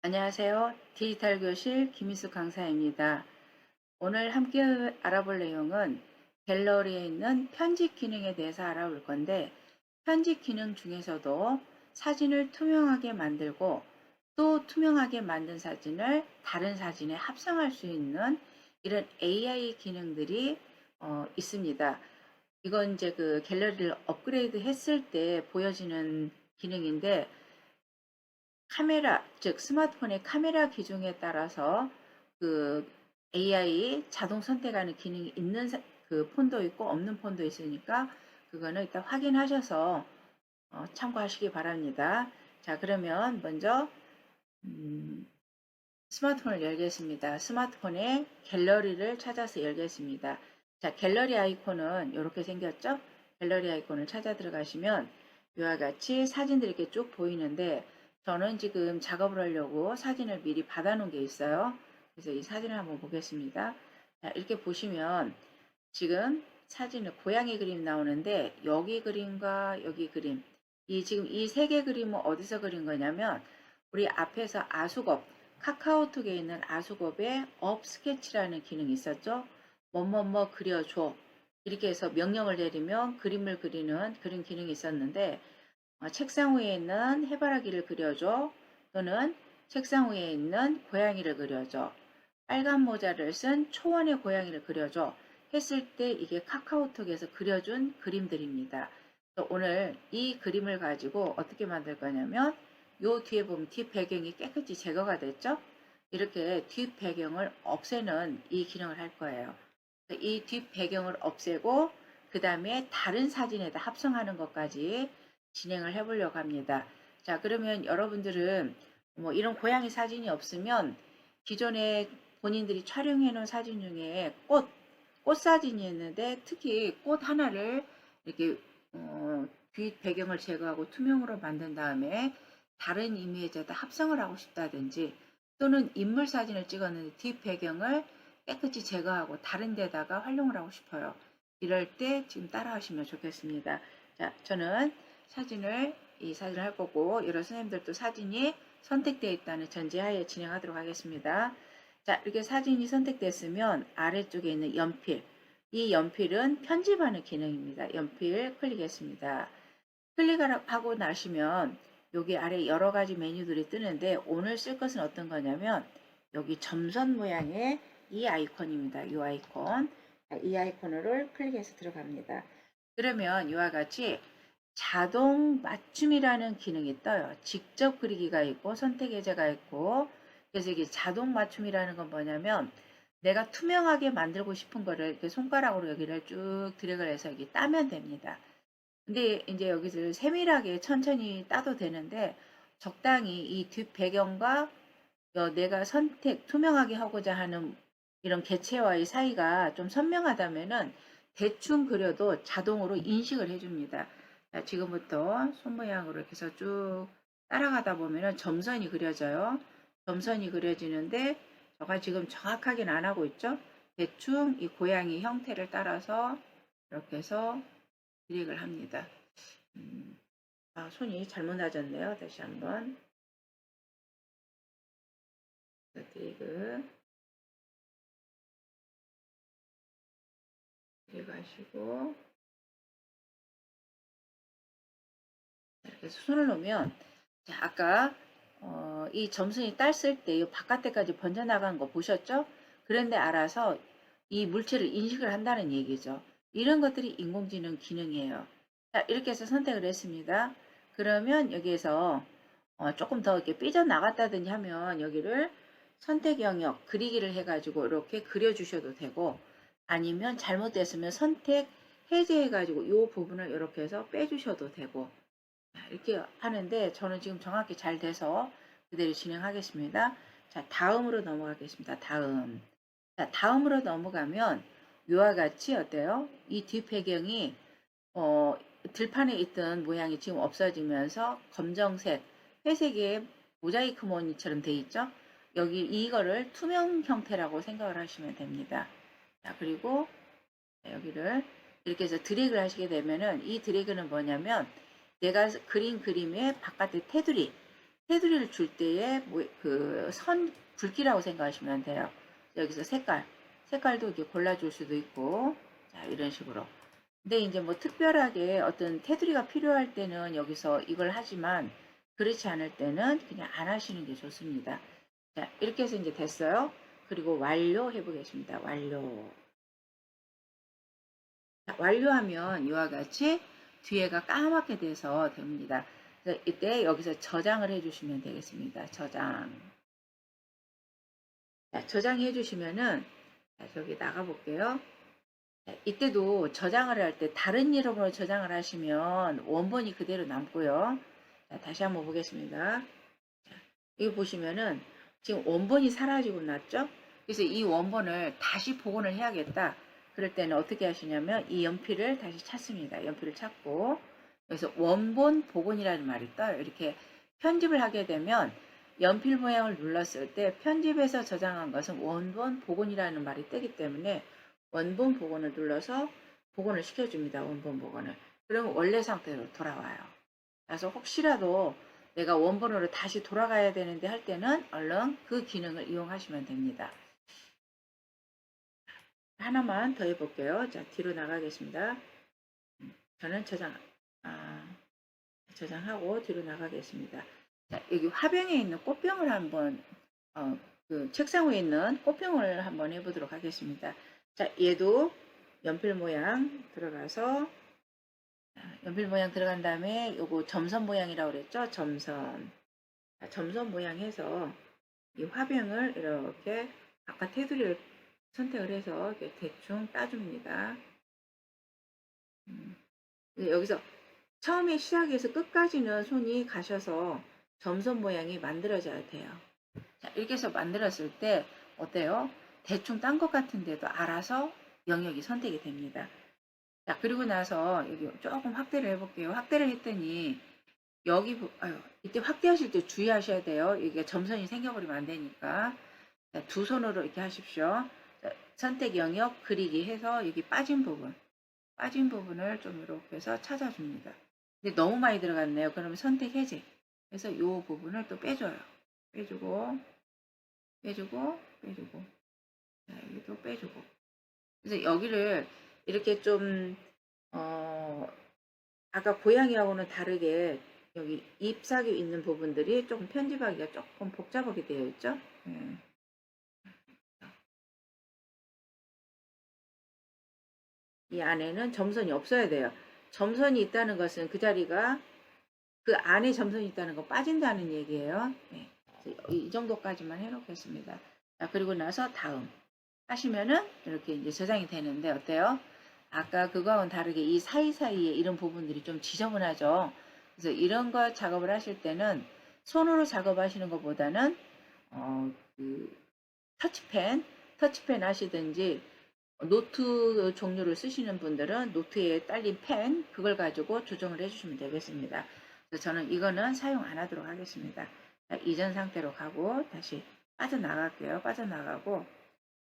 안녕하세요. 디지털 교실 김희수 강사입니다. 오늘 함께 알아볼 내용은 갤러리에 있는 편집 기능에 대해서 알아볼 건데, 편집 기능 중에서도 사진을 투명하게 만들고 또 투명하게 만든 사진을 다른 사진에 합성할 수 있는 이런 AI 기능들이 있습니다. 이건 이제 그 갤러리를 업그레이드 했을 때 보여지는 기능인데, 카메라, 즉 스마트폰의 카메라 기종에 따라서 그 AI 자동 선택하는 기능이 있는 그 폰도 있고 없는 폰도 있으니까 그거는 일단 확인하셔서 참고하시기 바랍니다. 자, 그러면 먼저 스마트폰을 열겠습니다. 스마트폰에 갤러리를 찾아서 열겠습니다. 자, 갤러리 아이콘은 이렇게 생겼죠? 갤러리 아이콘을 찾아 들어가시면 이와 같이 사진들이 이렇게 쭉 보이는데, 저는 지금 작업을 하려고 사진을 미리 받아 놓은 게 있어요. 그래서 이 사진을 한번 보겠습니다. 자, 이렇게 보시면 지금 사진은 고양이 그림 나오는데, 여기 그림과 여기 그림, 지금 이 세 개 그림은 어디서 그린 거냐면, 우리 앞에서 아수겁, 카카오톡에 있는 아수겁에 업 스케치라는 기능이 있었죠. 뭐뭐뭐 그려줘, 이렇게 해서 명령을 내리면 그림을 그리는 그런 기능이 있었는데, 책상 위에 있는 해바라기를 그려줘, 또는 책상 위에 있는 고양이를 그려줘, 빨간 모자를 쓴 초원의 고양이를 그려줘 했을 때 이게 카카오톡에서 그려준 그림들입니다. 오늘 이 그림을 가지고 어떻게 만들 거냐면, 요 뒤에 보면 뒷 배경이 깨끗이 제거가 됐죠? 이렇게 뒷 배경을 없애는 이 기능을 할 거예요. 이 뒷 배경을 없애고 그 다음에 다른 사진에다 합성하는 것까지 진행을 해보려고 합니다. 자, 그러면 여러분들은 뭐 이런 고양이 사진이 없으면 기존에 본인들이 촬영해 놓은 사진 중에 꽃 사진이 있는데, 특히 꽃 하나를 이렇게 뒷 배경을 제거하고 투명으로 만든 다음에 다른 이미지에다 합성을 하고 싶다든지, 또는 인물 사진을 찍었는데 뒷 배경을 깨끗이 제거하고 다른 데다가 활용을 하고 싶어요. 이럴 때 지금 따라 하시면 좋겠습니다. 자, 저는 이 사진을 할 거고, 여러 선생님들도 사진이 선택되어 있다는 전제하에 진행하도록 하겠습니다. 자, 이렇게 사진이 선택됐으면 아래쪽에 있는 연필, 이 연필은 편집하는 기능입니다. 연필 클릭했습니다. 클릭하고 나시면 여기 아래 여러 가지 메뉴들이 뜨는데, 오늘 쓸 것은 어떤 거냐면 여기 점선 모양의 이 아이콘입니다. 이 아이콘. 이 아이콘을 클릭해서 들어갑니다. 그러면 이와 같이 자동 맞춤이라는 기능이 떠요. 직접 그리기가 있고 선택 해제가 있고. 그래서 이게 자동 맞춤이라는 건 뭐냐면, 내가 투명하게 만들고 싶은 거를 이렇게 손가락으로 여기를 쭉 드래그를 해서 여기 따면 됩니다. 근데 이제 여기서 세밀하게 천천히 따도 되는데, 적당히 이 뒷 배경과 내가 투명하게 하고자 하는 이런 개체와의 사이가 좀 선명하다면은 대충 그려도 자동으로 인식을 해줍니다. 자, 지금부터 손 모양으로 이렇게 해서 쭉 따라가다 보면은 점선이 그려져요. 점선이 그려지는데, 제가 지금 정확하게는 안 하고 있죠. 대충 이 고양이 형태를 따라서 이렇게 해서 드래그를 합니다. 손이 잘못 낮았네요. 다시 한번 드래그 하시고, 이렇게 손을 놓으면, 자, 아까 이 점선이 땄을 때 이 바깥에까지 번져나간 거 보셨죠? 그런데 알아서 이 물체를 인식을 한다는 얘기죠. 이런 것들이 인공지능 기능이에요. 자, 이렇게 해서 선택을 했습니다. 그러면 여기에서 조금 더 이렇게 삐져나갔다든지 하면 여기를 선택 영역 그리기를 해가지고 이렇게 그려주셔도 되고, 아니면 잘못됐으면 선택 해제해가지고 이 부분을 이렇게 해서 빼주셔도 되고, 이렇게 하는데 저는 지금 정확히 잘 돼서 그대로 진행하겠습니다. 자, 다음으로 넘어가겠습니다. 자, 다음으로 넘어가면 이와 같이 어때요? 이 뒷배경이 어, 들판에 있던 모양이 지금 없어지면서 검정색, 회색의 모자이크 무늬처럼 돼 있죠? 여기 이거를 투명 형태라고 생각을 하시면 됩니다. 자, 그리고 여기를 이렇게 해서 드래그를 하시게 되면은, 이 드래그는 뭐냐면 내가 그린 그림의 바깥의 테두리, 테두리를 줄 때에 그 선 굵기라고 생각하시면 돼요. 여기서 색깔도 이렇게 골라줄 수도 있고, 자, 이런 식으로. 근데 이제 뭐 특별하게 어떤 테두리가 필요할 때는 여기서 이걸 하지만 그렇지 않을 때는 그냥 안 하시는 게 좋습니다. 자, 이렇게 해서 이제 됐어요. 그리고 완료해 보겠습니다. 완료. 자, 완료하면 이와 같이 뒤에가 까맣게 돼서 됩니다. 그래서 이때 여기서 저장을 해주시면 되겠습니다. 저장. 자, 저장해 주시면은, 자, 저기 나가 볼게요. 이때도 저장을 할 때 다른 이름으로 저장을 하시면 원본이 그대로 남고요. 자, 다시 한번 보겠습니다. 자, 여기 보시면은 지금 원본이 사라지고 났죠? 그래서 이 원본을 다시 복원을 해야겠다. 그럴 때는 어떻게 하시냐면 이 연필을 다시 찾습니다. 연필을 찾고 그래서 원본 복원이라는 말이 떠요. 이렇게 편집을 하게 되면 연필 모양을 눌렀을 때 편집해서 저장한 것은 원본 복원이라는 말이 뜨기 때문에 원본 복원을 눌러서 복원을 시켜줍니다. 원본 복원을. 그러면 원래 상태로 돌아와요. 그래서 혹시라도 내가 원본으로 다시 돌아가야 되는데 할 때는 얼른 그 기능을 이용하시면 됩니다. 하나만 더 해볼게요. 자, 뒤로 나가겠습니다. 저는 저장하고 뒤로 나가겠습니다. 자, 여기 화병에 있는 꽃병을 한번, 그 책상 위에 있는 꽃병을 한번 해보도록 하겠습니다. 자, 얘도 연필 모양 들어가서, 연필 모양 들어간 다음에 요거 점선 모양이라고 그랬죠? 점선. 자, 점선 모양 해서 이 화병을 이렇게 아까 테두리를 선택을 해서 이렇게 대충 따줍니다. 여기서 처음에 시작해서 끝까지는 손이 가셔서 점선 모양이 만들어져야 돼요. 자, 이렇게 해서 만들었을 때 어때요? 대충 딴 것 같은데도 알아서 영역이 선택이 됩니다. 자, 그리고 나서 여기 조금 확대를 해볼게요. 확대를 했더니 여기 이때 확대하실 때 주의하셔야 돼요. 이게 점선이 생겨버리면 안 되니까. 자, 두 손으로 이렇게 하십시오. 자, 선택 영역 그리기 해서 여기 빠진 부분을 좀 이렇게 해서 찾아줍니다. 근데 너무 많이 들어갔네요. 그러면 선택 해제. 그래서 이 부분을 또 빼줘요. 빼주고, 빼주고, 빼주고. 자, 여기도 빼주고. 그래서 여기를 이렇게 좀, 아까 고양이하고는 다르게 여기 잎사귀 있는 부분들이 조금 편집하기가 조금 복잡하게 되어 있죠. 네. 이 안에는 점선이 없어야 돼요. 점선이 있다는 것은 그 자리가 그 안에 점선이 있다는 거 빠진다는 얘기예요. 네. 이 정도까지만 해놓겠습니다. 자, 그리고 나서 다음 하시면은 이렇게 이제 저장이 되는데 어때요? 아까 그거와는 다르게 이 사이사이에 이런 부분들이 좀 지저분하죠. 그래서 이런 거 작업을 하실 때는 손으로 작업하시는 것보다는 그 터치펜 하시든지 노트 종류를 쓰시는 분들은 노트에 딸린 펜 그걸 가지고 조정을 해주시면 되겠습니다. 그래서 저는 이거는 사용 안 하도록 하겠습니다. 이전 상태로 가고 다시 빠져나갈게요. 빠져나가고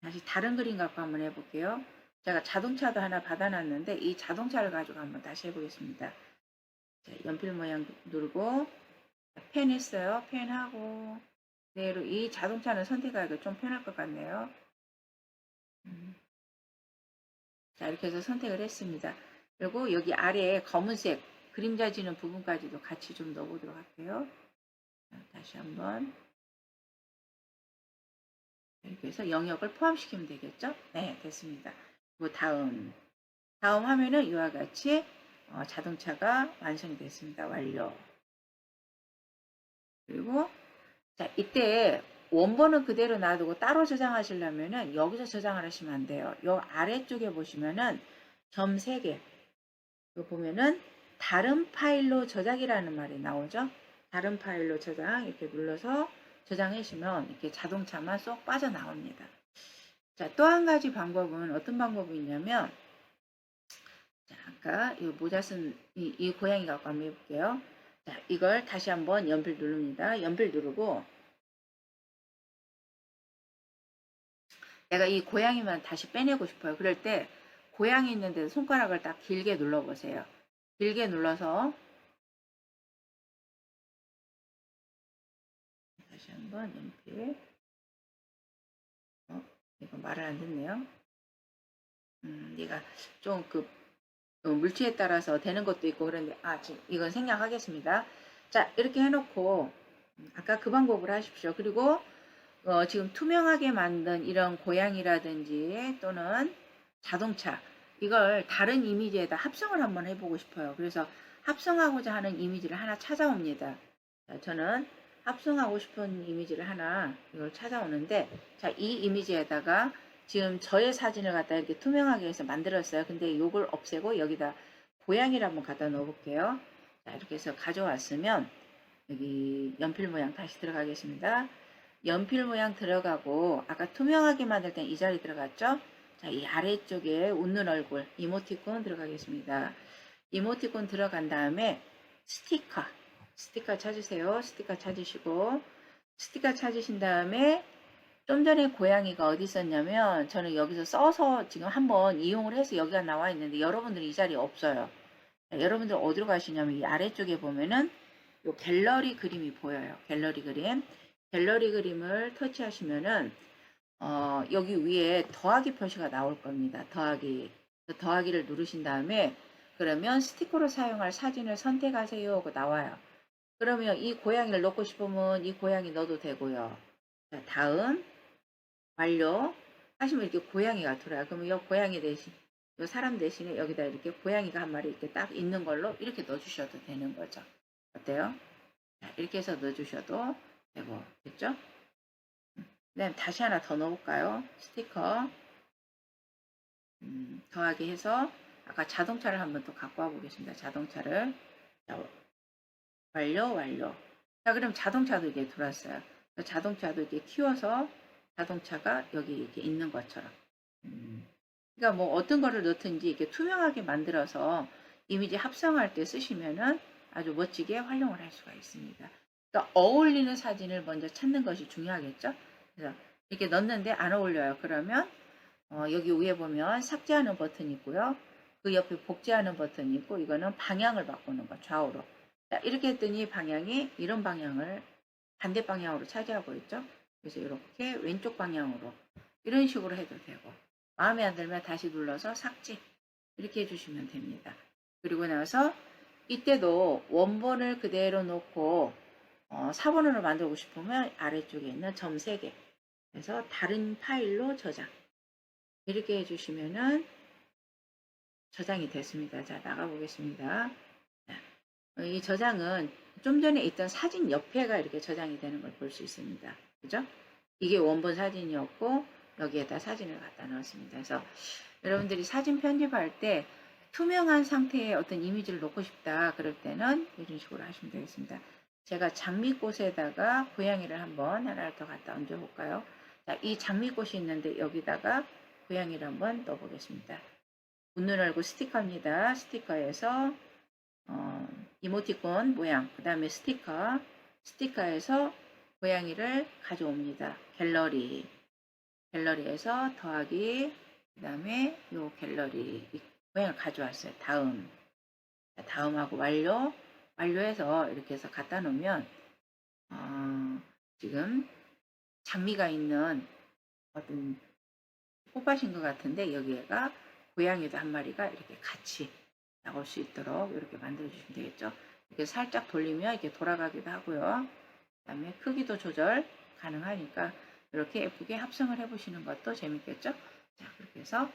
다시 다른 그림 갖고 한번 해볼게요. 제가 자동차도 하나 받아놨는데 이 자동차를 가지고 한번 다시 해보겠습니다. 자, 연필 모양 누르고 펜 했어요. 펜 하고 그대로 이 자동차는 선택하기가 좀 편할 것 같네요. 자, 이렇게 해서 선택을 했습니다. 그리고 여기 아래에 검은색 그림자 지는 부분까지도 같이 좀 넣어보도록 할게요. 자, 다시 한번 이렇게 해서 영역을 포함시키면 되겠죠? 네, 됐습니다. 그리고 다음 화면은 이와 같이 자동차가 완성이 됐습니다. 완료. 그리고 자, 이때 원본은 그대로 놔두고 따로 저장하시려면은 여기서 저장을 하시면 안 돼요. 요 아래쪽에 보시면은 점 3개. 이거 보면은 다른 파일로 저장이라는 말이 나오죠. 다른 파일로 저장 이렇게 눌러서 저장하시면 이렇게 자동차만 쏙 빠져나옵니다. 자, 또 한 가지 방법은 어떤 방법이 있냐면 자, 아까 이 모자 쓴 이 고양이 갖고 한번 해볼게요. 자, 이걸 다시 한번 연필 누릅니다. 연필 누르고 내가 이 고양이만 다시 빼내고 싶어요. 그럴 때 고양이 있는 데서 손가락을 딱 길게 눌러보세요. 길게 눌러서 한번 연필. 이거 말을 안 듣네요. 얘가 좀 물체에 따라서 되는 것도 있고 그런데 지금 이건 생략하겠습니다. 자, 이렇게 해놓고 아까 그 방법을 하십시오. 그리고 지금 투명하게 만든 이런 고양이라든지 또는 자동차 이걸 다른 이미지에다 합성을 한번 해보고 싶어요. 그래서 합성하고자 하는 이미지를 하나 찾아옵니다. 자, 저는 합성하고 싶은 이미지를 하나 이걸 찾아오는데 자, 이 이미지에다가 지금 저의 사진을 갖다 이렇게 투명하게 해서 만들었어요. 근데 이걸 없애고 여기다 고양이를 한번 갖다 넣어 볼게요. 자, 이렇게 해서 가져왔으면 여기 연필 모양 다시 들어가겠습니다. 연필 모양 들어가고 아까 투명하게 만들 땐 이 자리 들어갔죠? 자, 이 아래쪽에 웃는 얼굴 이모티콘 들어가겠습니다. 이모티콘 들어간 다음에 스티커 찾으세요. 스티커 찾으시고 스티커 찾으신 다음에 좀 전에 고양이가 어디 있었냐면 저는 여기서 써서 지금 한번 이용을 해서 여기가 나와 있는데 여러분들이 이 자리에 없어요. 자, 여러분들 어디로 가시냐면 이 아래쪽에 보면은 요 갤러리 그림이 보여요. 갤러리 그림. 갤러리 그림을 터치하시면은 여기 위에 더하기 표시가 나올 겁니다. 더하기를 누르신 다음에 그러면 스티커로 사용할 사진을 선택하세요 하고 나와요. 그러면 이 고양이를 넣고 싶으면 이 고양이 넣어도 되고요. 자, 다음 완료 하시면 이렇게 고양이가 들어요. 그러면 이 고양이 대신 이 사람 대신에 여기다 이렇게 고양이가 한 마리 이렇게 딱 있는 걸로 이렇게 넣어주셔도 되는 거죠. 어때요? 자, 이렇게 해서 넣어주셔도 되고 됐죠? 그다음 다시 하나 더 넣어볼까요? 스티커 더하기 해서 아까 자동차를 한번 또 갖고 와 보겠습니다. 자동차를 자, 완료. 자, 그럼 자동차도 이제 들어왔어요. 자동차도 이렇게 키워서 자동차가 여기 이렇게 있는 것처럼. 그러니까 뭐 어떤 거를 넣든지 이렇게 투명하게 만들어서 이미지 합성할 때 쓰시면은 아주 멋지게 활용을 할 수가 있습니다. 그러니까 어울리는 사진을 먼저 찾는 것이 중요하겠죠. 그래서 이렇게 넣는데 안 어울려요. 그러면 여기 위에 보면 삭제하는 버튼이 있고요. 그 옆에 복제하는 버튼이 있고 이거는 방향을 바꾸는 거 좌우로. 자, 이렇게 했더니 방향이 이런 방향을 반대 방향으로 차지하고 있죠. 그래서 이렇게 왼쪽 방향으로 이런 식으로 해도 되고 마음에 안 들면 다시 눌러서 삭제 이렇게 해주시면 됩니다. 그리고 나서 이때도 원본을 그대로 놓고 4번으로 만들고 싶으면 아래쪽에 있는 점 3개 그래서 다른 파일로 저장 이렇게 해주시면은 저장이 됐습니다. 자, 나가보겠습니다. 이 저장은 좀 전에 있던 사진 옆에가 이렇게 저장이 되는 걸 볼 수 있습니다. 그죠? 이게 원본 사진이었고 여기에다 사진을 갖다 넣었습니다. 그래서 여러분들이 사진 편집할 때 투명한 상태의 어떤 이미지를 놓고 싶다 그럴 때는 이런 식으로 하시면 되겠습니다. 제가 장미꽃에다가 고양이를 한번 하나를 더 갖다 얹어 볼까요? 자, 이 장미꽃이 있는데 여기다가 고양이를 한번 넣어 보겠습니다. 웃는 얼굴 스티커입니다. 스티커에서 이모티콘 모양, 그 다음에 스티커에서 고양이를 가져옵니다. 갤러리에서 더하기, 그 다음에 요 갤러리, 고양이를 가져왔어요. 다음하고 완료해서 이렇게 해서 갖다 놓으면, 지금 장미가 있는 어떤 꽃밭인 것 같은데, 여기에가 고양이도 한 마리가 이렇게 같이 나올 수 있도록 이렇게 만들어 주시면 되겠죠. 이렇게 살짝 돌리면 이렇게 돌아가기도 하고요. 그 다음에 크기도 조절 가능하니까 이렇게 예쁘게 합성을 해 보시는 것도 재밌겠죠. 자, 그렇게 해서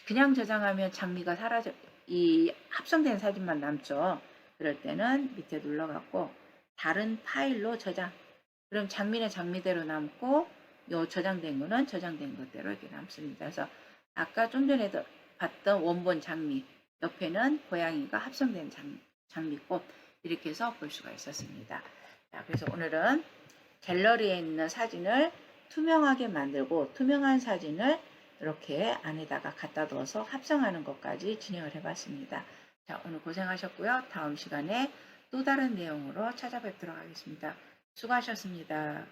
그냥 저장하면 장미가 사라져 이 합성된 사진만 남죠. 그럴 때는 밑에 눌러갖고 다른 파일로 저장. 그럼 장미는 장미대로 남고 요 저장된 거는 저장된 것대로 이렇게 남습니다. 그래서 아까 좀 전에도 봤던 원본 장미 옆에는 고양이가 합성된 장미꽃 이렇게 해서 볼 수가 있었습니다. 자, 그래서 오늘은 갤러리에 있는 사진을 투명하게 만들고 투명한 사진을 이렇게 안에다가 갖다 둬서 합성하는 것까지 진행을 해봤습니다. 자, 오늘 고생하셨고요. 다음 시간에 또 다른 내용으로 찾아뵙도록 하겠습니다. 수고하셨습니다.